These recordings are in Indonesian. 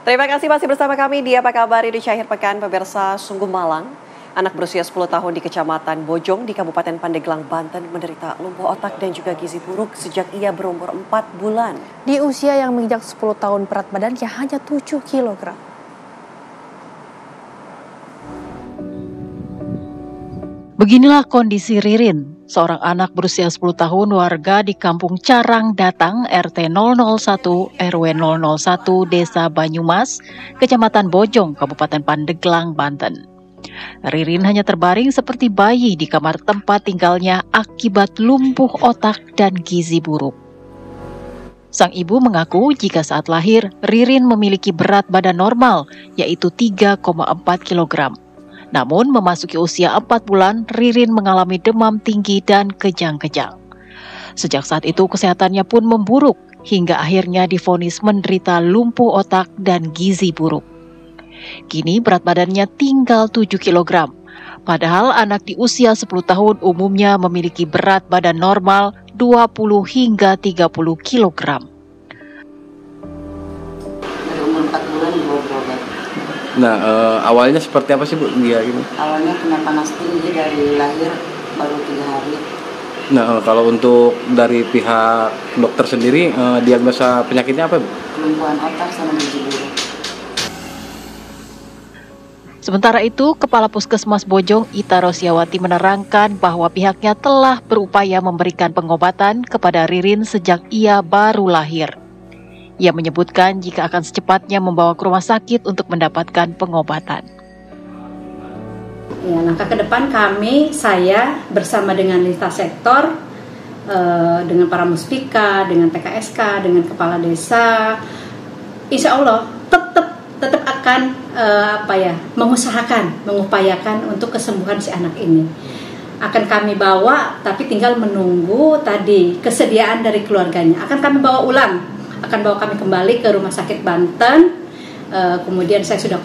Terima kasih masih bersama kami di Apa Kabar di akhir pekan. Pemirsa, sungguh malang. Anak berusia 10 tahun di Kecamatan Bojong di Kabupaten Pandeglang, Banten menderita lumpuh otak dan juga gizi buruk sejak ia berumur 4 bulan. Di usia yang menginjak 10 tahun, berat badannya hanya 7 kg. Beginilah kondisi Ririn, seorang anak berusia 10 tahun warga di Kampung Carang Datang, RT 001, RW 001, Desa Banyumas, Kecamatan Bojong, Kabupaten Pandeglang, Banten. Ririn hanya terbaring seperti bayi di kamar tempat tinggalnya akibat lumpuh otak dan gizi buruk. Sang ibu mengaku jika saat lahir, Ririn memiliki berat badan normal, yaitu 3,4 kg. Namun memasuki usia 4 bulan, Ririn mengalami demam tinggi dan kejang-kejang. Sejak saat itu kesehatannya pun memburuk, hingga akhirnya divonis menderita lumpuh otak dan gizi buruk. Kini berat badannya tinggal 7 kg. Padahal anak di usia 10 tahun umumnya memiliki berat badan normal 20 hingga 30 kg. Dari umur 4 bulan dibawa berobat. Nah, awalnya seperti apa sih Bu dia ini? Awalnya kena panas tinggi dari lahir baru 3 hari. Nah, kalau untuk dari pihak dokter sendiri, diagnosa penyakitnya apa Bu? Kelumpuhan otak sama gizi buruk. Sementara itu, Kepala Puskesmas Bojong Ita Rosiawati menerangkan bahwa pihaknya telah berupaya memberikan pengobatan kepada Ririn sejak ia baru lahir. Ia menyebutkan jika akan secepatnya membawa ke rumah sakit untuk mendapatkan pengobatan. Ya, langkah ke depan saya bersama dengan lintas sektor, dengan para muspika, dengan PKSK, dengan kepala desa, insya Allah tetap akan mengupayakan untuk kesembuhan si anak ini. Akan kami bawa, tapi tinggal menunggu tadi kesediaan dari keluarganya. Akan kami bawa ulang, akan bawa kami kembali ke Rumah Sakit Banten. Kemudian saya sudah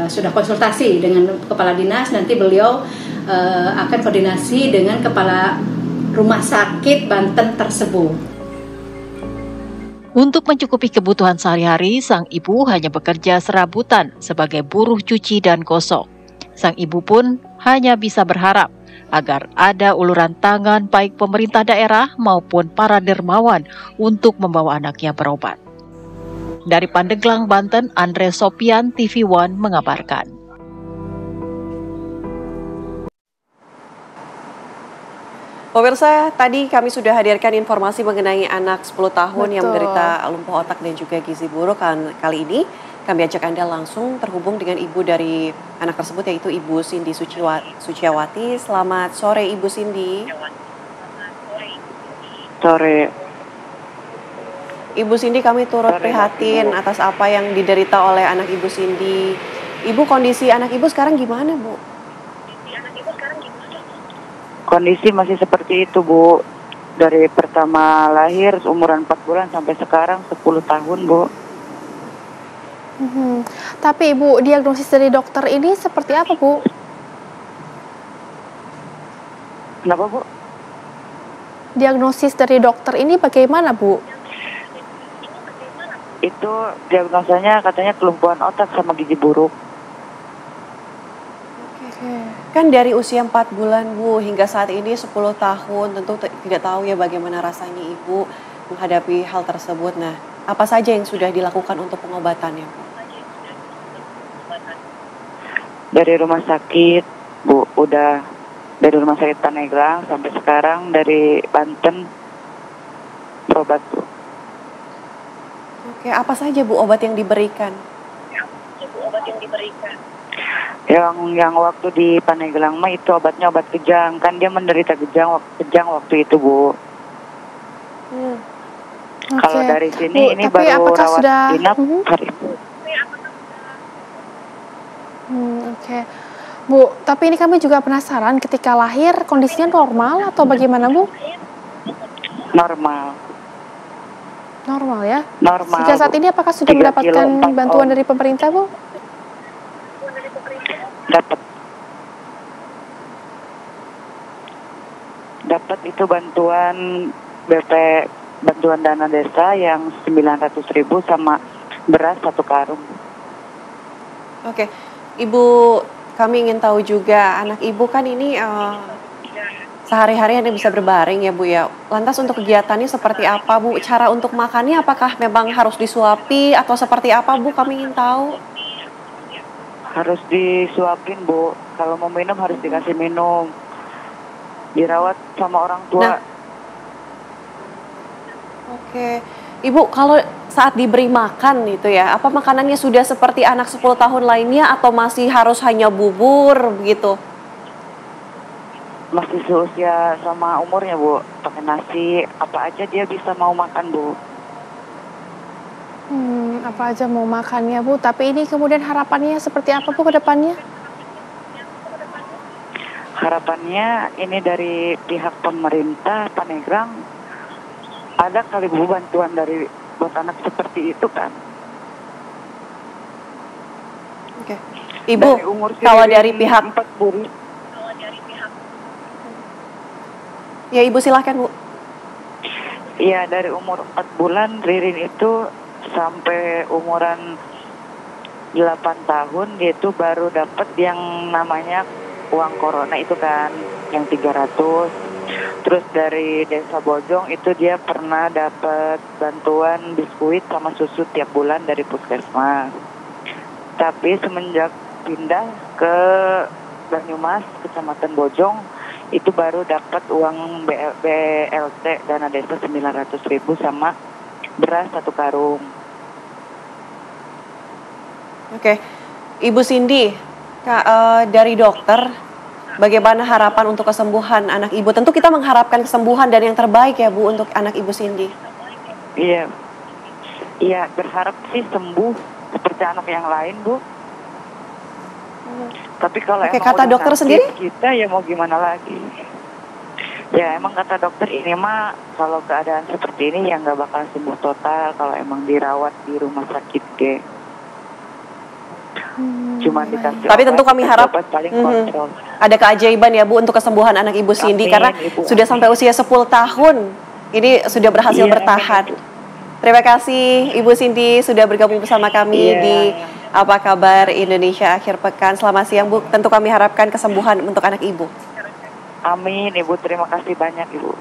sudah konsultasi dengan kepala dinas. Nanti beliau akan koordinasi dengan kepala Rumah Sakit Banten tersebut. Untuk mencukupi kebutuhan sehari-hari, sang ibu hanya bekerja serabutan sebagai buruh cuci dan gosok. Sang ibu pun hanya bisa berharap agar ada uluran tangan baik pemerintah daerah maupun para dermawan untuk membawa anaknya berobat. Dari Pandeglang, Banten, Andre Sopian, TV One mengabarkan. Pemirsa, tadi kami sudah hadirkan informasi mengenai anak 10 tahun yang menderita lumpuh otak dan juga gizi buruk. Kali ini kami ajak Anda langsung terhubung dengan ibu dari anak tersebut, yaitu Ibu Cindy Suciawati. Selamat sore Ibu Cindy. Sore. Ibu Cindy, kami turut prihatin atas apa yang diderita oleh anak Ibu Cindy. Ibu, kondisi anak Ibu sekarang gimana, Bu? Kondisi masih seperti itu, Bu. Dari pertama lahir umuran 4 bulan sampai sekarang 10 tahun, Bu. Tapi Ibu, diagnosis dari dokter ini seperti apa, Bu? Kenapa, Bu? Diagnosis dari dokter ini bagaimana, Bu? Itu diagnosanya katanya kelumpuhan otak sama gizi buruk. Kan dari usia 4 bulan Bu hingga saat ini 10 tahun, tentu tidak tahu ya bagaimana rasanya Ibu menghadapi hal tersebut. Nah, apa saja yang sudah dilakukan untuk pengobatannya, Bu? Dari rumah sakit, Bu, udah dari rumah sakit Pandeglang sampai sekarang dari Banten berobat, Bu. Oke, apa saja Bu obat yang diberikan? Yang waktu di Pandeglang mah itu obatnya obat kejang, kan dia menderita kejang waktu itu, Bu. Kalau dari sini Bu, ini baru rawat inap hari itu. Bu, tapi ini kami juga penasaran, ketika lahir kondisinya normal atau bagaimana, Bu? Normal ya? Normal. Sejak saat ini apakah sudah mendapatkan bantuan dari pemerintah, Bu? Dapat itu bantuan bantuan dana desa yang 900.000 sama beras 1 karung. Oke, Ibu, kami ingin tahu juga anak Ibu kan ini sehari-hari hanya bisa berbaring ya Bu ya. Lantas untuk kegiatannya seperti apa Bu? Cara untuk makannya apakah memang harus disuapi atau seperti apa Bu? Kami ingin tahu. Harus disuapin, Bu. Kalau mau minum harus dikasih minum. Dirawat sama orang tua. Nah, oke. Ibu, kalau saat diberi makan itu ya, apa makanannya sudah seperti anak 10 tahun lainnya atau masih harus hanya bubur begitu? Masih seusia sama umurnya, Bu. Pakai nasi, apa aja dia bisa mau makan, Bu. Apa aja mau makannya Bu, tapi ini kemudian harapannya seperti apa Bu ke depannya? Harapannya ini dari pihak pemerintah Panegrang, ada kali Bu bantuan dari buat anak seperti itu kan. Oke. Ibu, Dari umur kalau dari pihak 4 bulan. ya Ibu silahkan Bu. Iya, dari umur 4 bulan Ririn itu sampai umuran 8 tahun dia itu baru dapat yang namanya uang corona itu kan, yang 300. Terus dari Desa Bojong itu dia pernah dapat bantuan biskuit sama susu tiap bulan dari puskesmas. Tapi semenjak pindah ke Banyumas, Kecamatan Bojong, itu baru dapat uang BLT dana desa 900.000 sama beras 1 karung. Oke. Ibu Cindy, dari dokter, bagaimana harapan untuk kesembuhan anak Ibu? Tentu kita mengharapkan kesembuhan dan yang terbaik ya Bu untuk anak Ibu Cindy. Iya, iya berharap sih sembuh seperti anak yang lain, Bu. Tapi kalau Oke, emang kata udah dokter sakit, sendiri? kita ya mau gimana lagi? Ya emang kata dokter ini mah kalau keadaan seperti ini ya nggak bakal sembuh total kalau emang dirawat di rumah sakit ke. Cuma dikasih Tapi tentu kami harap paling kontrol. ada keajaiban ya Bu untuk kesembuhan anak Ibu Cindy Amin, karena Ibu. sudah sampai usia 10 tahun. Ini sudah berhasil Iya, bertahan. amin, Terima kasih Ibu Cindy sudah bergabung bersama kami Iya. di Apa Kabar Indonesia Akhir Pekan. Selamat siang Bu. Tentu kami harapkan kesembuhan untuk anak Ibu. Amin, Ibu. Terima kasih banyak, Ibu.